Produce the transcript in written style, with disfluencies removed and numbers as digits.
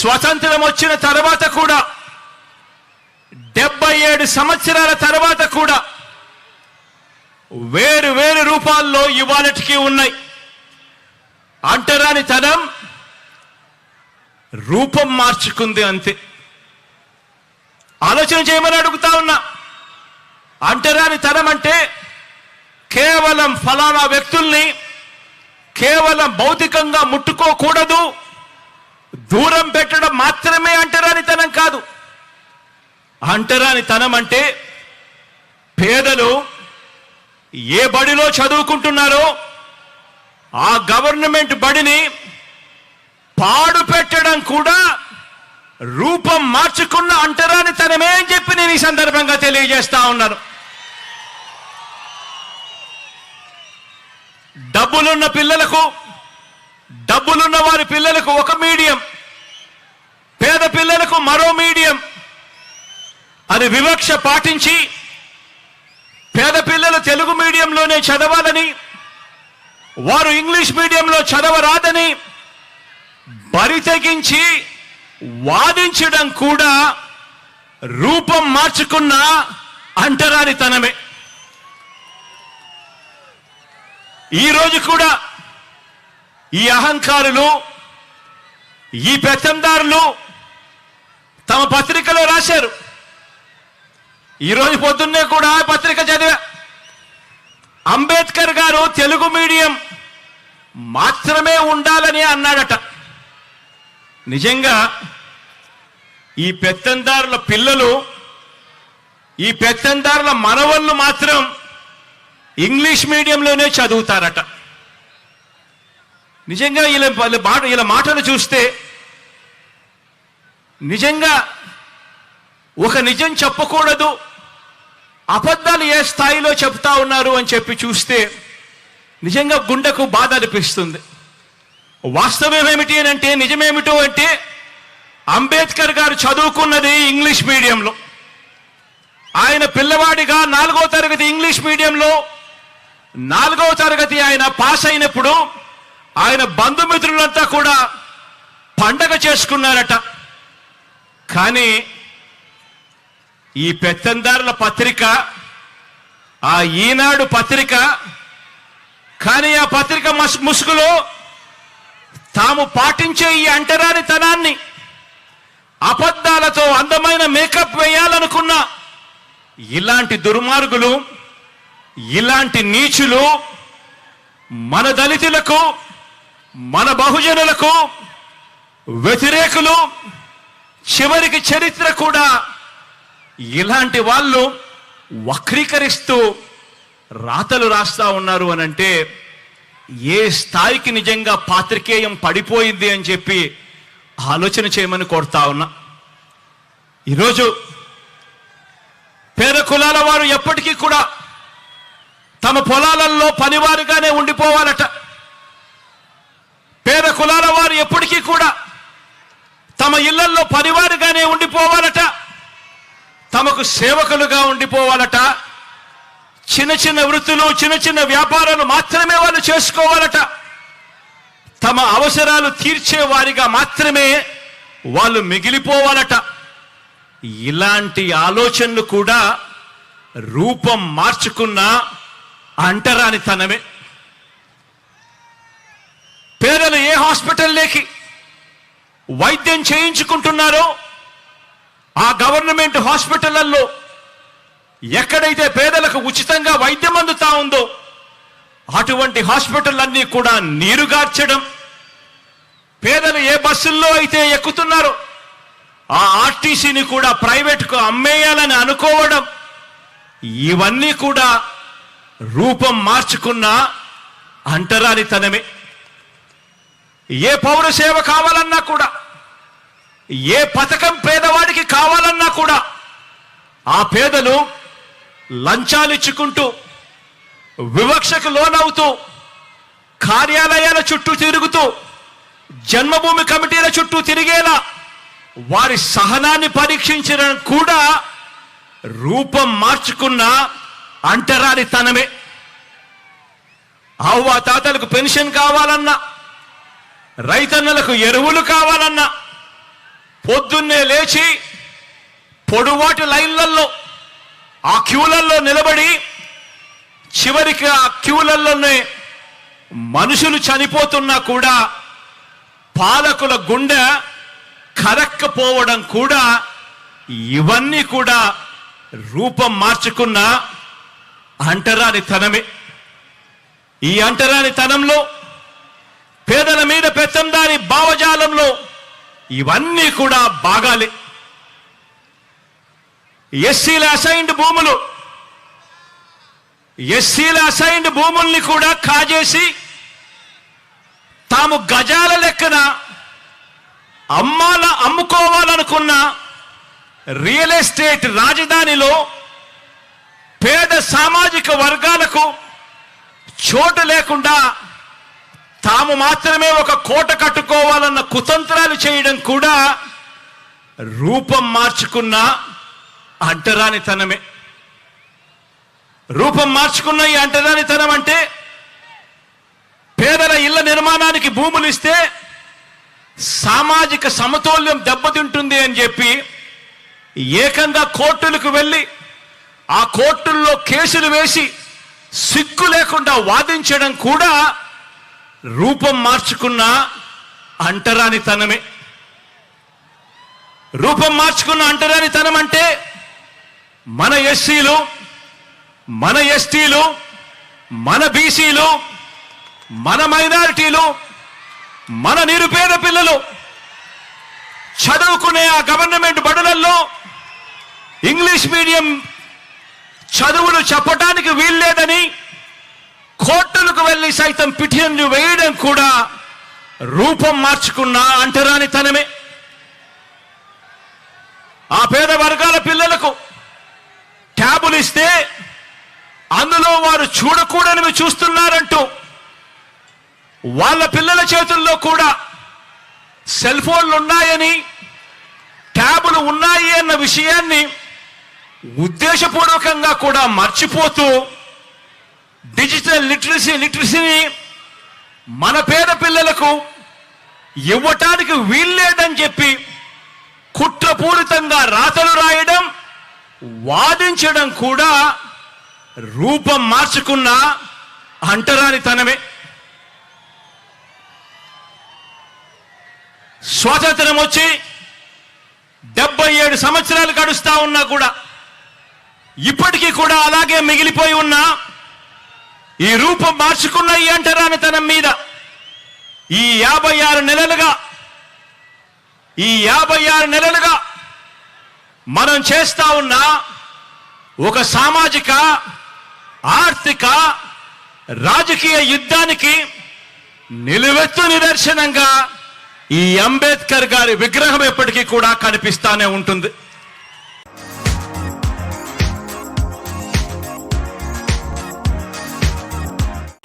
స్వతంత్రం వచ్చిన తర్వాత కూడా 77 సంవత్సరాల తర్వాత కూడా వేరు వేరు రూపాల్లో ఇవాళటికి ఉన్నాయి. అంటరానితనం రూపం మార్చుకుంది అంతే. ఆలోచన చేయమని అడుగుతా ఉన్నా. అంటరానితనం అంటే కేవలం ఫలానా వ్యక్తుల్ని కేవలం భౌతికంగా ముట్టుకోకూడదు, దూరం పెట్టడం మాత్రమే అంటరానితనం కాదు. అంటరానితనం అంటే పేదలు ఏ బడిలో చదువుకుంటున్నారో ఆ గవర్నమెంట్ బడిని పాడు పెట్టడం కూడా రూపం మార్చుకున్న అంటరానితనమే అని చెప్పి నేను ఈ సందర్భంగా తెలియజేస్తా ఉన్నాను. డబ్బులున్న పిల్లలకు, డబ్బులున్న వారి పిల్లలకు ఒక మీడియం, పేద పిల్లలకు మరో మీడియం అని వివక్ష పాటించి పేద పిల్లలు తెలుగు మీడియంలోనే చదవాలని, వారు ఇంగ్లీష్ మీడియంలో చదవరాదని బరి తెగించి వాదించడం కూడా రూపం మార్చుకున్న అంటరానితనమే. ఈరోజు కూడా ఈ అహంకారులు, ఈ పెత్తందారులు తమ పత్రికలో రాశారు. ఈరోజు పొద్దున్నే కూడా పత్రిక చదివా. అంబేద్కర్ గారు తెలుగు మీడియం మాత్రమే ఉండాలని అన్నాడట. నిజంగా ఈ పెత్తందారుల పిల్లలు, ఈ పెత్తందారుల మనవళ్ళు మాత్రం ఇంగ్లీష్ మీడియంలోనే చదువుతారట. నిజంగా ఇలా మాటలు చూస్తే నిజంగా ఒక నిజం చెప్పకూడదు, అబద్ధాలు ఏ స్థాయిలో చెప్తా ఉన్నారు అని చెప్పి చూస్తే నిజంగా గుండెకు బాధ అనిపిస్తుంది. వాస్తవం ఏమిటి అని అంటే, నిజమేమిటో అంటే, అంబేద్కర్ గారు చదువుకున్నది ఇంగ్లీష్ మీడియంలో. ఆయన పిల్లవాడిగా 4వ తరగతి ఇంగ్లీష్ మీడియంలో 4వ తరగతి ఆయన పాస్ అయినప్పుడు ఆయన బంధుమిత్రులంతా కూడా పండగ చేసుకున్నారట. కానీ ఈ పెత్తందారుల పత్రిక, ఆ ఈనాడు పత్రిక, కానీ ఆ పత్రిక ముసుగులో తాము పాటించే ఈ అంటరానితనాన్ని, అబద్ధాలతో అందమైన మేకప్ వేయాలనుకున్న ఇలాంటి దుర్మార్గులు, ఇలాంటి నీచులు మన దళితులకు, మన బహుజనులకు వ్యతిరేకులు, చివరికి చరిత్ర కూడా ఇలాంటి వాళ్ళు వక్రీకరిస్తూ రాతలు రాస్తా ఉన్నారు అని అంటే ఏ స్థాయికి నిజంగా పాత్రికేయం పడిపోయింది అని చెప్పి ఆలోచన చేయమని కోరుతా ఉన్నా. ఈరోజు పేద కులాల వారు ఎప్పటికీ కూడా తమ పొలాలలో పనివారుగానే ఉండిపోవాలట. పేద కులాల వారు ఎప్పటికీ కూడా తమ ఇళ్లల్లో పనివారుగానే ఉండిపోవాలట. తమకు సేవకులుగా ఉండిపోవాలట. చిన్న చిన్న వృత్తులు, చిన్న చిన్న వ్యాపారాలు మాత్రమే వాళ్ళు చేసుకోవాలట. తమ అవసరాలు తీర్చే వారిగా మాత్రమే వాళ్ళు మిగిలిపోవాలట. ఇలాంటి ఆలోచనలు కూడా రూపం మార్చుకున్న అంటరానితనమే. పేదలు ఏ హాస్పిటల్లోకి వైద్యం చేయించుకుంటున్నారో ఆ గవర్నమెంట్ హాస్పిటళ్లలో ఎక్కడైతే పేదలకు ఉచితంగా వైద్యం అందుతా ఉందో అటువంటి హాస్పిటల్లన్నీ కూడా నీరుగార్చడం, పేదలు ఏ బస్సుల్లో అయితే ఎక్కుతున్నారో ఆ ఆర్టీసీని కూడా ప్రైవేట్కు అమ్మేయాలని అనుకోవడం, ఇవన్నీ కూడా రూపం మార్చుకున్న అంటరానితనమే. ఏ పౌర సేవ కావాలన్నా కూడా, ఏ పథకం పేదవాడికి కావాలన్నా కూడా ఆ పేదలు లంచాలు ఇచ్చుకుంటూ, వివక్షకు లోనవుతూ, కార్యాలయాల చుట్టూ తిరుగుతూ, జన్మభూమి కమిటీల చుట్టూ తిరిగేలా వారి సహనాన్ని పరీక్షించడం కూడా రూపం మార్చుకున్న అంటరానితనమే. అవ్వ తాతలకు పెన్షన్ కావాలన్నా, రైతన్నలకు ఎరువులు కావాలన్నా, పొద్దున్నే లేచి పొడువాటి లైన్లలో ఆ క్యూలల్లో నిలబడి చివరికి ఆ క్యూలలోనే మనుషులు చనిపోతున్నా కూడా పాలకుల గుండె కరక్కపోవడం కూడా ఇవన్నీ కూడా రూపం మార్చుకున్న అంటరానితనమే. ఈ అంటరానితనంలో పేదల మీద పెత్తందారి భావజాలంలో ఇవన్నీ కూడా భాగాలే. ఎస్సీల అసైన్డ్ భూముల్ని కూడా కాజేసి తాము గజాల లెక్కన అమ్ముకోవాలనుకున్న రియల్ ఎస్టేట్ రాజధానిలో పేద సామాజిక వర్గాలకు చోటు లేకుండా తాము మాత్రమే ఒక కోట కట్టుకోవాలన్న కుతంత్రాలు చేయడం కూడా రూపం మార్చుకున్న అంటరానితనమే. రూపం మార్చుకున్న ఈ అంటరానితనం అంటే పేదల ఇళ్ల నిర్మాణానికి భూములు ఇస్తే సామాజిక సమతౌల్యం దెబ్బతింటుంది అని చెప్పి ఏకంగా కోర్టులకు వెళ్ళి ఆ కోర్టుల్లో కేసులు వేసి సిగ్గు లేకుండా వాదించడం కూడా రూపం మార్చుకున్న అంటరానితనమే. రూపం మార్చుకున్న అంటరానితనం అంటే మన ఎస్సీలు, మన ఎస్టీలు, మన బీసీలు, మన మైనారిటీలు, మన నిరుపేద పిల్లలు చదువుకునే ఆ గవర్నమెంట్ బడులలో ఇంగ్లీష్ మీడియం చదువులు చెప్పడానికి వీల్లేదని కోర్టులకు వెళ్ళి సైతం పిటిషన్లు వేయడం కూడా రూపం మార్చుకున్న అంటరానితనమే. ఆ పేద వర్గాల పిల్లలకు ట్యాబులు ఇస్తే అందులో వారు చూడకూడనివి చూస్తున్నారంటూ వాళ్ళ పిల్లల చేతుల్లో కూడా సెల్ ఫోన్లు ఉన్నాయని, ట్యాబులు ఉన్నాయి అన్న విషయాన్ని ఉద్దేశపూర్వకంగా కూడా మర్చిపోతూ డిజిటల్ లిటరసీని మన పేద పిల్లలకు ఇవ్వటానికి వీల్లేదని చెప్పి కుట్రపూరితంగా రాతలు రాయడం, వాదించడం కూడా రూపం మార్చుకున్న అంటరానితనమే. స్వాతంత్రం వచ్చి 77 సంవత్సరాలు గడుస్తా ఉన్నా కూడా ఇప్పటికీ కూడా అలాగే మిగిలిపోయి ఉన్న ఈ రూపం మార్చుకున్న ఈ అంటరానితనం మీద ఈ 56 నెలలుగా మనం చేస్తా ఉన్న ఒక సామాజిక, ఆర్థిక, రాజకీయ యుద్ధానికి నిలువెత్తు నిదర్శనంగా ఈ అంబేద్కర్ గారి విగ్రహం ఎప్పటికీ కూడా కనిపిస్తానే ఉంటుంది.